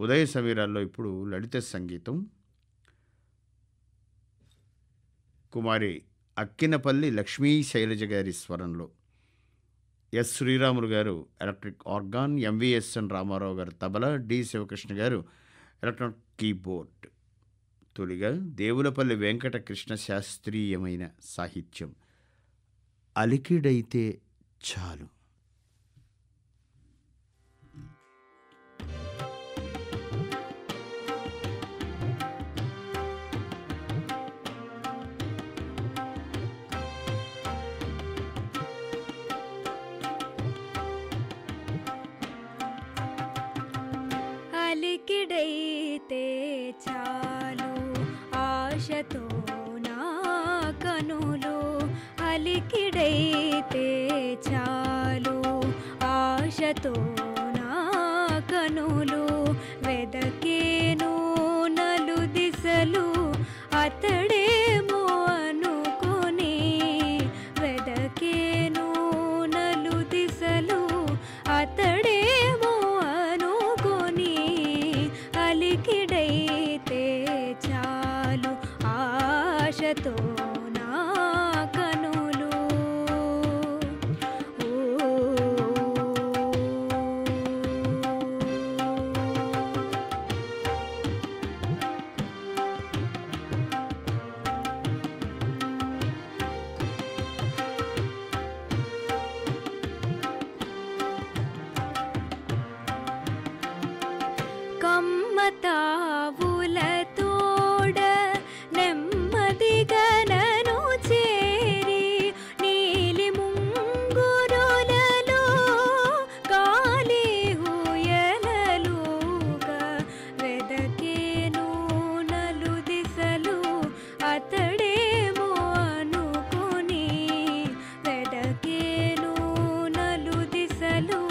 ఉదయ సమీరాల్లో ఇప్పుడు లలిత సంగీతం కుమారి అక్కినపల్లి లక్ష్మీ శైలజ గారి స్వరంలో ఎస్ శ్రీరాములు గారు ఎలక్ట్రిక్ ఆర్గాన్, ఎంవిఎస్ఎన్ రామారావు గారు తబలా, డి శివకృష్ణ గారు ఎలక్ట్రానిక్ కీబోర్డ్. తొలిగా దేవులపల్లి వెంకట కృష్ణ శాస్త్రీయమైన సాహిత్యం అలికిడైతే చాలు. అలికిడైతే చాలు ఆశతో నా కనులు, అలికిడైతే చాలు ఆశతో నా కనులు, వెదకేను నలు దిశలు అతడేమో అనుకొని, వెదకేను నలు దిశలు అతడేమో అనుకొని, అలికిడైతే చాలు ఆశతో నా కనులు. కమ్మతావుల తోడ నెమ్మదిగా నను చేరి, నీలి ముంగురులలో కాలి హూయలలుగా, వెదకేను నలు దిశలు అతడేమో అనుకొని, వెదకేను నలు దిశలు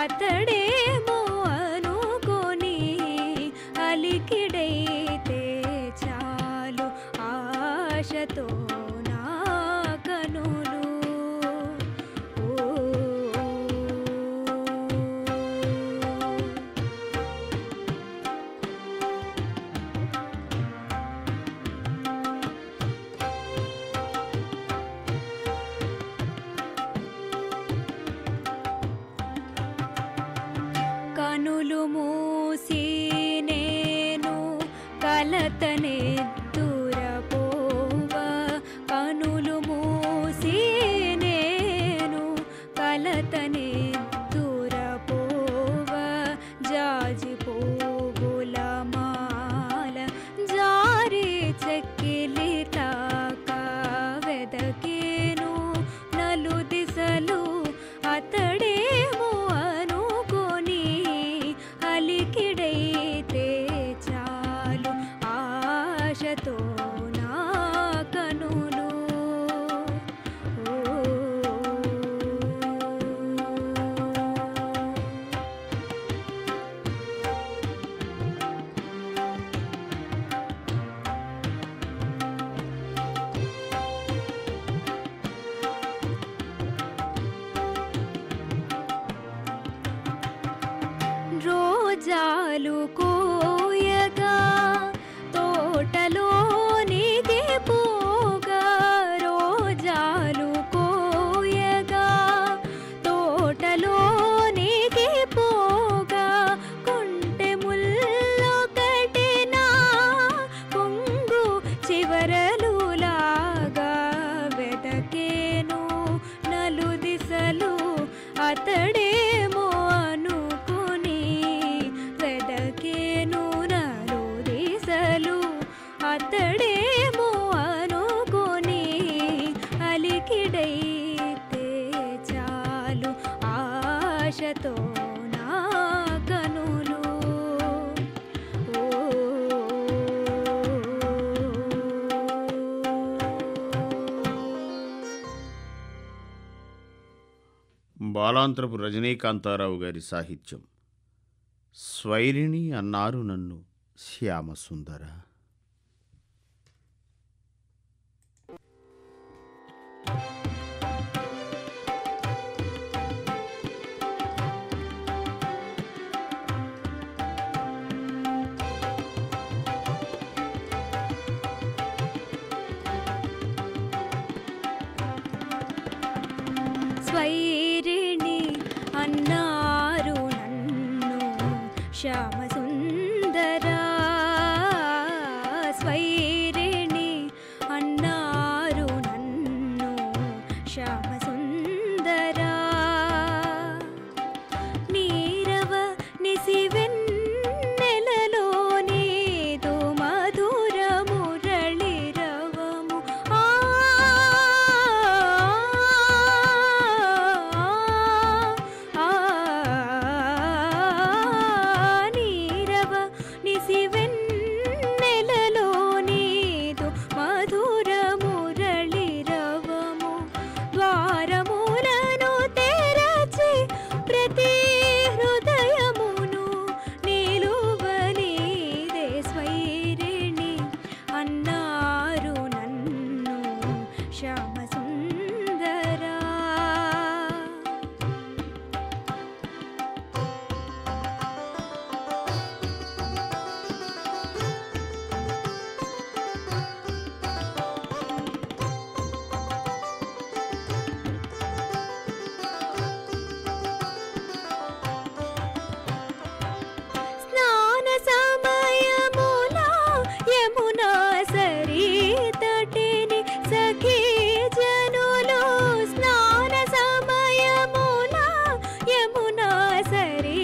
అతడేమో అనుకొని, అలికిడైతే చాలు ఆశతో నా కనులు. కనులు మూసి నేను కలతనే దూరపోవా, కనులు మూసి నేను కలతనే దూరపోవా, జాజి పువ్వుల మాల జారి చెక్కిలి తాక, వెదకేను నలు దిశలు అతడేమో అనుకొని, అలికిడైతే చాలు ఆశతో నా కనులు. రోజాలు కోయగా తోటలోనికి పోగా, రోజాలు కోయగా తోటలోనికి పోగా, కొంటె ముల్లో కట్టిన కొంగు చివరలు లాగా, వెదకేను నలు దిశలు అతడేమో అనుకొని, వెదకేను నలు దిశలు అతడేమో అనుకొని, అలికిడైతే చాలు ఆశతో నా కనులు. బాలాంత్రపు రజనీకాంతారావు గారి సాహిత్యం. స్వైరిణి అన్నారు నన్ను శ్యామసుందర. స్వైరిణి అన్నారు నన్ను శ్యామసుందరా. స్వైరిణి అన్నారు నన్ను శ్యామసుందరా. నీరవ నిసివెన్నెలలో నీదు మధుర మురళిరవము. నీరవ నిసివెన్నెలలో నీదు మధుర మురళిరవము. ద్వారములను తెరచి ప్రతి హృదయమును నిలువనీదే స్వైరిణి అన్నారు నన్ను శ్యామసుందరా. స్నాన సమయమున యమునా సరీ తటిని సఖీ జనులు. స్నాన సమయమున యమునా సరీ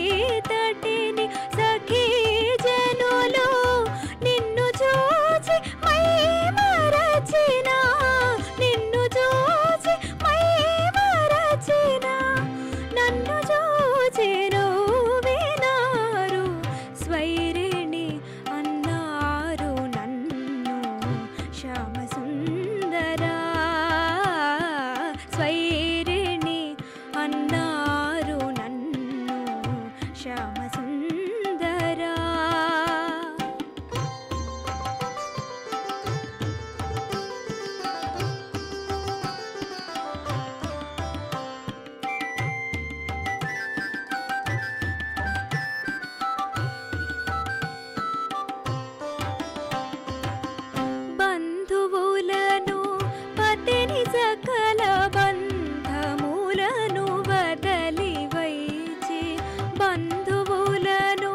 తటిని సఖీ జనులు. నిన్ను చూచి మై మరచిన, నిన్ను చూచి మై మరచిన, నన్ను చూచి వినారు స్వైరిణి అన్నారు నన్ను శ్యామసుందరా. స్వైరిణి అన్నారు నన్ను శ్యామసుందరా. బంధువులను పతిని సకల బంధములను వదలి వైచి, బంధువులను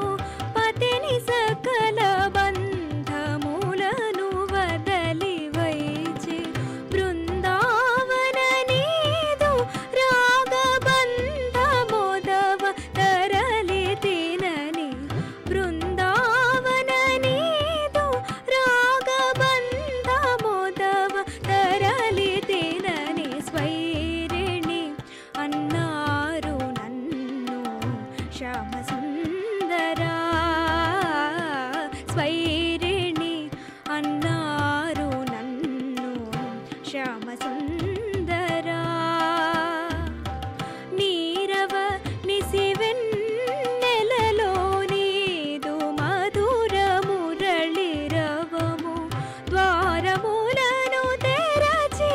పతిని సకల బంధములను వదలి వైచి, బృందావన నీదు రాగబంధమోదవ తరలి తినని. బృందావన నీదు రాగబంధమోదవ తరలి తినని. స్వైరిణి అన్నారు నన్ను శ్యామసుందరా. స్వైరిణి అన్నారు నన్ను శ్యామసుందరా. నీరవ నిసివెన్నెలలో నీదు మధుర మురళిరవము. ద్వారములను తెరచి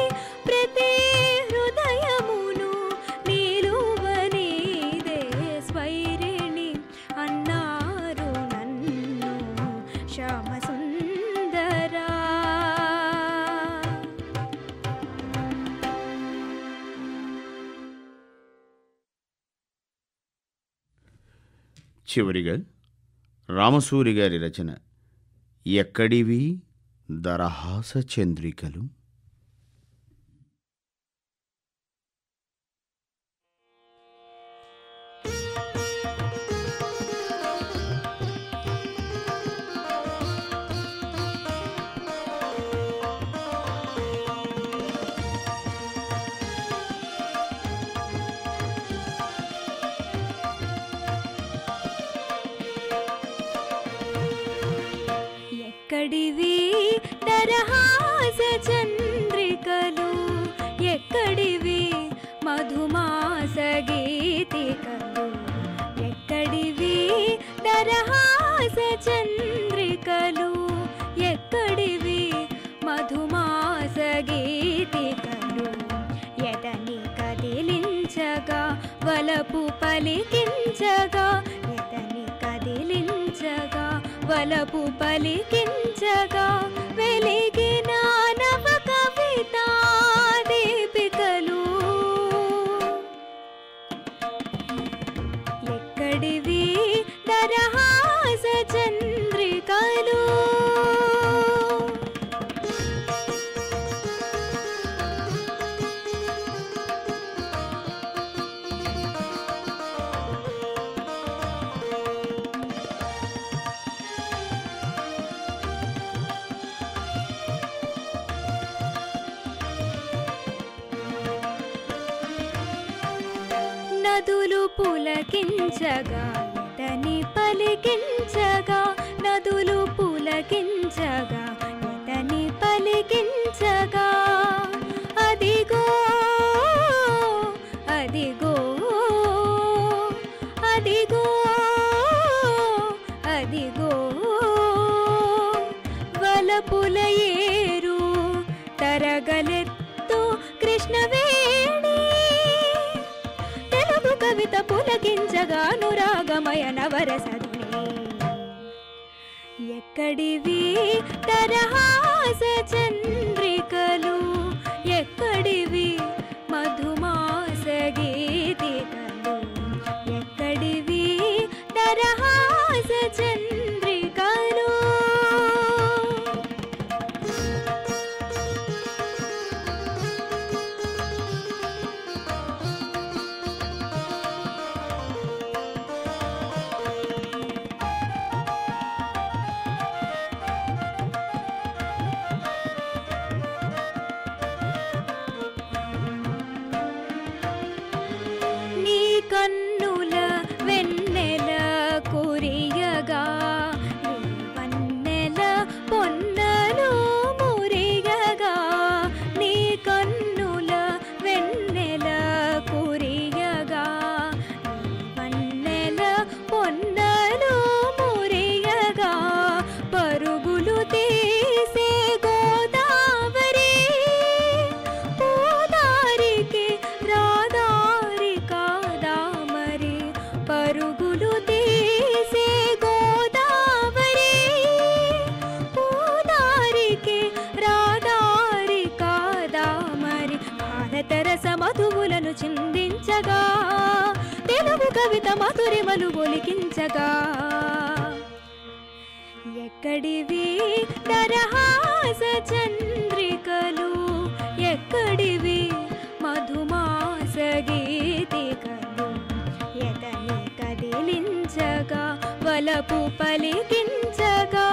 ప్రతి హృదయమును నిలువనీదే స్వైరిణి అన్నారు నన్ను శ్యామసుందరా. చివరిగా రామసూరి గారి రచన ఎక్కడివి దరహాస చంద్రికలు. ఎక్కడివి దరహాస చంద్రికలు, ఎక్కడివి మధుమాస గీతికలు. ఎక్కడివి దరహాస చంద్రికలు, ఎక్కడివి మధుమాస గీతికలు. ఎదని కదిలించగా వలపు పలికించగా, ఎదని కదిలించగా వలపు పలికించగా, వెలిగిన నవ కవితా దీపికలు. చంద్రికలు నదులు పులకించగా ఎదని పలికించగా నదులు పులకించగా ఎదని పలికించగా అదిగో అదిగో అదిగో అదిగో వలపుల ఏరు తరగలెత్తు కృష్ణవేణి కవిత పులకించగా అనురాగమయ నవరసధుని ఎక్కడివి దరహాస చంద్రికలు ఎక్కడివి మధుమాస గీతికలు ఎక్కడివి దరహాస చంద్రికలు కన్నుల వెన్నెల కురియగా వన్నెల పొన్నలు మురియగా నీ కన్నుల వెన్నెల కురియగా వన్నెల పొన్నలు మురియగా పరుగులు తీసే గోదావరి పూదారికి రాదారి కాదామరి పరుగులు తీసే గోదావరి పూదారికి రాదారి కాదామరి భారతరస మధువులను చిందించగా తెలుగు కవిత మధురిమలు ఒలికించగా ఎక్కడివి దరహాస చంద్రికలు ఎక్కడివి మధుమాస గీతికలు ఎదని కదిలించగా వలపు పలికించగా